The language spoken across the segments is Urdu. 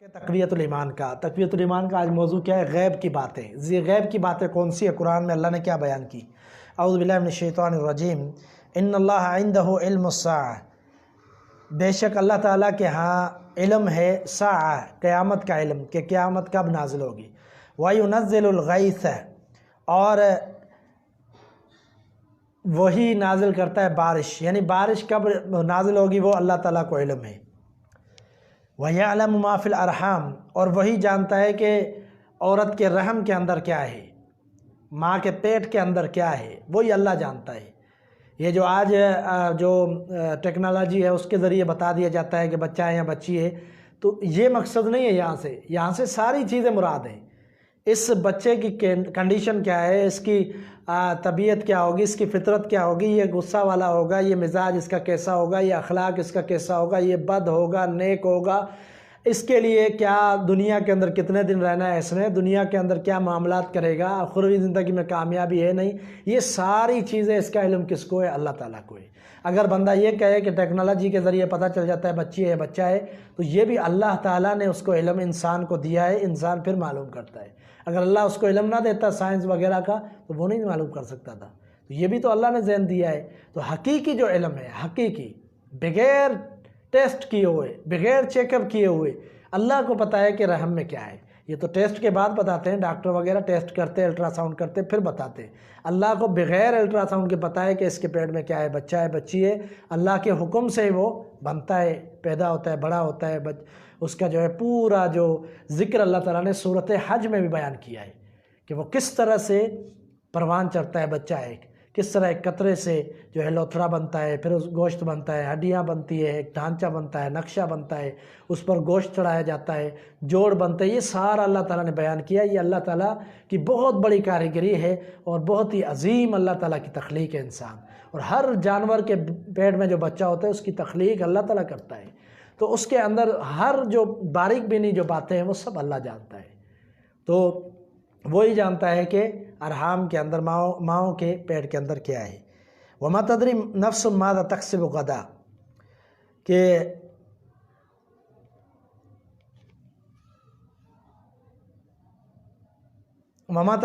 تقویت الایمان کا آج موضوع کیا ہے؟ غیب کی باتیں۔ غیب کی باتیں کون سی ہے؟ قرآن میں اللہ نے کیا بیان کی؟ اعوذ باللہ من الشیطان الرجیم۔ ان اللہ عندہ علم الساعہ، بے شک اللہ تعالیٰ کے ہاں علم ہے ساعہ، قیامت کا علم، کہ قیامت کب نازل ہوگی۔ وَيُنَزِّلُ الْغَيْثَ، اور وہی نازل کرتا ہے بارش، یعنی بارش کب نازل ہوگی وہ اللہ تعالیٰ کو علم ہے۔ وَيَعْلَمُ مَا فِي الْأَرْحَامِ، اور وہی جانتا ہے کہ عورت کے رحم کے اندر کیا ہے، ماں کے پیٹ کے اندر کیا ہے، وہی اللہ جانتا ہے۔ یہ جو آج جو ٹیکنالوجی ہے اس کے ذریعے بتا دیا جاتا ہے کہ بچہ ہے یا بچی ہے، تو یہ مقصد نہیں ہے، یہاں سے ساری چیزیں مراد ہیں۔ اس بچے کی کنڈیشن کیا ہے، اس کی طبیعت کیا ہوگی، اس کی فطرت کیا ہوگی، یہ غصہ والا ہوگا، یہ مزاج اس کا کیسا ہوگا، یہ اخلاق اس کا کیسا ہوگا، یہ بد ہوگا نیک ہوگا، اس کے لیے کیا دنیا کے اندر کتنے دن رہنا ہے، اس نے دنیا کے اندر کیا معاملات کرے گا، اخروی زندگی میں کامیابی ہے نہیں، یہ ساری چیزیں اس کا علم کس کو ہے؟ اللہ تعالیٰ کو ہے۔ اگر بندہ یہ کہے کہ ٹیکنالوجی کے ذریعے پتہ چل جاتا ہے بچی ہے بچہ ہے، تو یہ بھی اللہ تعالیٰ نے اس کو علم انسان کو دیا ہے، انسان پھر معلوم کرتا ہے۔ اگر اللہ اس کو علم نہ دیتا سائنس وغیرہ کا تو وہ نہیں معلوم کر سکتا تھا، تو یہ بھی تو اللہ نے ذہن دیا ہے۔ تو حقیقی جو علم ہے، حقیقی بغیر ٹیسٹ کیے ہوئے، بغیر چیک اپ کیے ہوئے، اللہ کو پتہ ہے کہ رحم میں کیا ہے۔ یہ تو ٹیسٹ کے بعد بتاتے ہیں، ڈاکٹر وغیرہ ٹیسٹ کرتے، الٹرا ساؤنڈ کرتے پھر بتاتے ہیں۔ اللہ کو بغیر الٹرا ساؤنڈ کے پتہ ہے کہ اس کے پیٹ میں کیا ہے، بچہ ہے بچی ہے، اللہ کے حکم سے وہ بنتا ہے، پیدا ہوتا ہے، بڑا ہوتا ہے۔ اس کا جو ہے پورا جو ذکر اللہ تعالیٰ نے سورۃ حج میں بھی بیان کیا ہے کہ وہ کس طرح سے پروان چڑھتا ہے بچہ ہے، کس طرح ایک قطرے سے جو ہے لوتھڑا بنتا ہے، پھر اس گوشت بنتا ہے، ہڈیاں بنتی ہے، ایک ڈھانچہ بنتا ہے، نقشہ بنتا ہے، اس پر گوشت چڑھایا جاتا ہے، جوڑ بنتے ہیں۔ یہ سارا اللہ تعالیٰ نے بیان کیا۔ یہ اللہ تعالیٰ کی بہت بڑی کاریگری ہے اور بہت ہی عظیم اللہ تعالیٰ کی تخلیق ہے انسان۔ اور ہر جانور کے پیٹ میں جو بچہ ہوتا ہے اس کی تخلیق اللہ تعالیٰ کرتا ہے، تو اس کے اندر ہر جو باریک بینی جو باتیں ہیں وہ سب اللہ جانتا ہے۔ تو وہی جانتا ہے کہ ارحام کے اندر ماؤں کے پیٹ کے اندر کیا ہے۔ وما تدری نفس ماذا تکسب غدا، کہ وما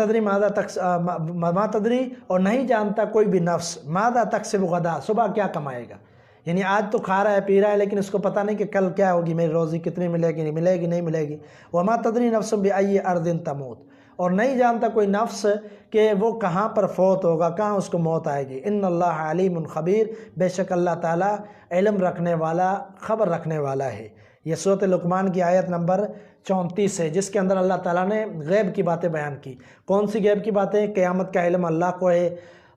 تدری اور نہیں جانتا کوئی بھی نفس ماذا تکسب غدا، صبح کیا کمائے گا۔ یعنی آج تو کھا رہا ہے پی رہا ہے لیکن اس کو پتہ نہیں کہ کل کیا ہوگی، میری روزی کتنی ملے گی، نہیں ملے گی۔ وما تدری نفس بأی ارض تموت، اور نہیں جانتا کوئی نفس کہ وہ کہاں پر فوت ہوگا، کہاں اس کو موت آئے گی۔ ان اللہ علیم خبیر، بے شک اللہ تعالیٰ علم رکھنے والا، خبر رکھنے والا ہے۔ یہ سورۃ لقمان کی آیت نمبر 34 ہے، جس کے اندر اللہ تعالیٰ نے غیب کی باتیں بیان کی۔ کون سی غیب کی باتیں؟ قیامت کا علم اللہ کو ہے،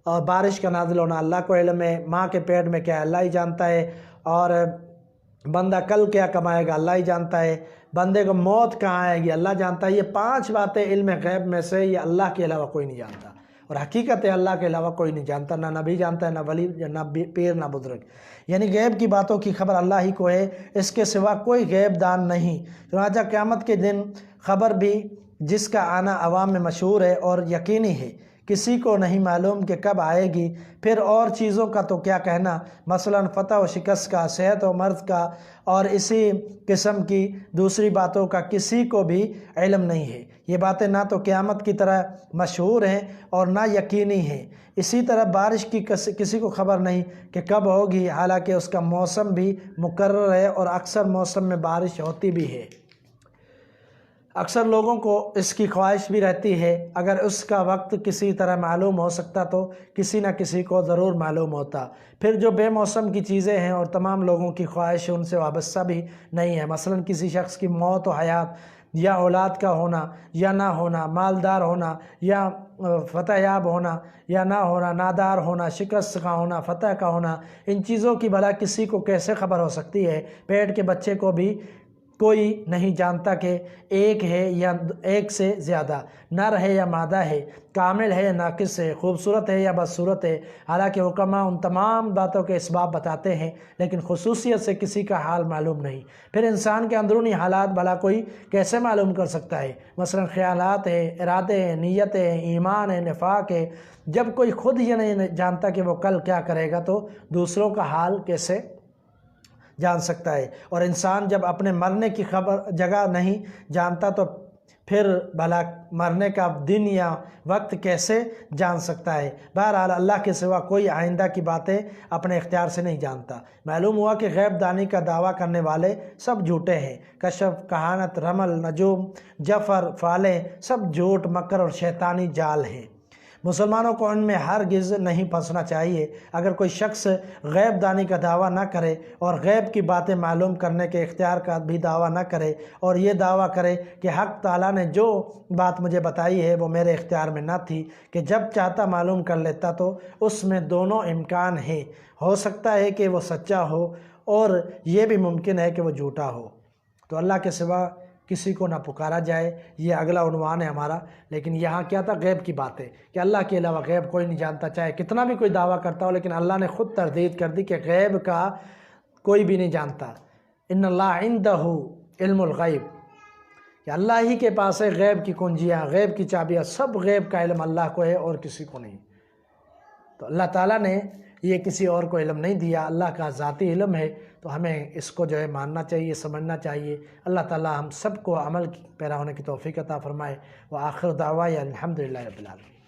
اور بارش کا نازل ہونا اللہ کو علم ہے، ماں کے پیٹ میں کیا ہے اللہ ہی جانتا ہے، اور بندہ کل کیا کمائے گا اللہ ہی جانتا ہے، بندے کو موت کہاں آئے گی اللہ جانتا ہے۔ یہ 5 باتیں علم غیب میں سے یہ اللہ کے علاوہ کوئی نہیں جانتا، اور حقیقت ہے اللہ کے علاوہ کوئی نہیں جانتا، نہ نبی جانتا ہے، نہ ولی، نہ پیر، نہ بزرگ۔ یعنی غیب کی باتوں کی خبر اللہ ہی کو ہے، اس کے سوا کوئی غیب دان نہیں۔ چنانچہ قیامت کے دن خبر بھی جس کا آنا عوام میں مشہور ہے اور یقینی ہے، کسی کو نہیں معلوم کہ کب آئے گی۔ پھر اور چیزوں کا تو کیا کہنا، مثلا فتح و شکست کا، صحت و مرض کا، اور اسی قسم کی دوسری باتوں کا کسی کو بھی علم نہیں ہے۔ یہ باتیں نہ تو قیامت کی طرح مشہور ہیں اور نہ یقینی ہیں۔ اسی طرح بارش کی کسی کو خبر نہیں کہ کب ہوگی، حالانکہ اس کا موسم بھی مقرر ہے، اور اکثر موسم میں بارش ہوتی بھی ہے۔ اکثر لوگوں کو اس کی خواہش بھی رہتی ہے، اگر اس کا وقت کسی طرح معلوم ہو سکتا تو کسی نہ کسی کو ضرور معلوم ہوتا۔ پھر جو بے موسم کی چیزیں ہیں اور تمام لوگوں کی خواہش ان سے وابستہ بھی نہیں ہے، مثلا کسی شخص کی موت و حیات، یا اولاد کا ہونا یا نہ ہونا، مالدار ہونا یا فتح یاب ہونا یا نہ ہونا، نادار ہونا، شکست کا ہونا، فتح کا ہونا، ان چیزوں کی بھلا کسی کو کیسے خبر ہو سکتی ہے؟ پیٹ کے بچے کو بھی کوئی نہیں جانتا کہ ایک ہے یا ایک سے زیادہ، نر ہے یا مادہ ہے، کامل ہے یا ناقص ہے، خوبصورت ہے یا بدصورت ہے۔ حالانکہ حکماء ان تمام باتوں کے اسباب بتاتے ہیں، لیکن خصوصیت سے کسی کا حال معلوم نہیں۔ پھر انسان کے اندرونی حالات بھلا کوئی کیسے معلوم کر سکتا ہے؟ مثلا خیالات ہیں، ارادے ہیں، نیتیں ہیں، ایمان ہے، نفاق ہے۔ جب کوئی خود یہ نہیں جانتا کہ وہ کل کیا کرے گا تو دوسروں کا حال کیسے جان سکتا ہے، اور انسان جب اپنے مرنے کی جگہ نہیں جانتا تو پھر بھلا مرنے کا دن یا وقت کیسے جان سکتا ہے؟ بہرحال اللہ کے سوا کوئی آئندہ کی باتیں اپنے اختیار سے نہیں جانتا۔ معلوم ہوا کہ غیب دانی کا دعویٰ کرنے والے سب جھوٹے ہیں۔ کشف، کہانت، رمل، نجوم، جفر، فالیں سب جھوٹ، مکر اور شیطانی جال ہیں۔ مسلمانوں کو ان میں ہرگز نہیں پھنسنا چاہیے۔ اگر کوئی شخص غیب دانی کا دعویٰ نہ کرے اور غیب کی باتیں معلوم کرنے کے اختیار کا بھی دعویٰ نہ کرے اور یہ دعویٰ کرے کہ حق تعالیٰ نے جو بات مجھے بتائی ہے وہ میرے اختیار میں نہ تھی، کہ جب چاہتا معلوم کر لیتا، تو اس میں دونوں امکان ہیں۔ ہو سکتا ہے کہ وہ سچا ہو اور یہ بھی ممکن ہے کہ وہ جھوٹا ہو۔ تو اللہ کے سوا کسی کو نہ پکارا جائے، یہ اگلا عنوان ہے ہمارا۔ لیکن یہاں کیا تھا؟ غیب کی باتیں، کہ اللہ کے علاوہ غیب کوئی نہیں جانتا، چاہے کتنا بھی کوئی دعویٰ کرتا ہو، لیکن اللہ نے خود تردید کر دی کہ غیب کا کوئی بھی نہیں جانتا۔ ان اللہ عندہ علم الغیب، کہ اللہ ہی کے پاس ہے غیب کی کنجیاں، غیب کی چابیاں، سب غیب کا علم اللہ کو ہے اور کسی کو نہیں۔ تو اللہ تعالیٰ نے یہ کسی اور کو علم نہیں دیا، اللہ کا ذاتی علم ہے، تو ہمیں اس کو جو ہے ماننا چاہیے، سمجھنا چاہیے۔ اللہ تعالیٰ ہم سب کو عمل پیرا ہونے کی توفیق عطا فرمائے۔ وآخر دعوانا الحمدللہ رب العالمین۔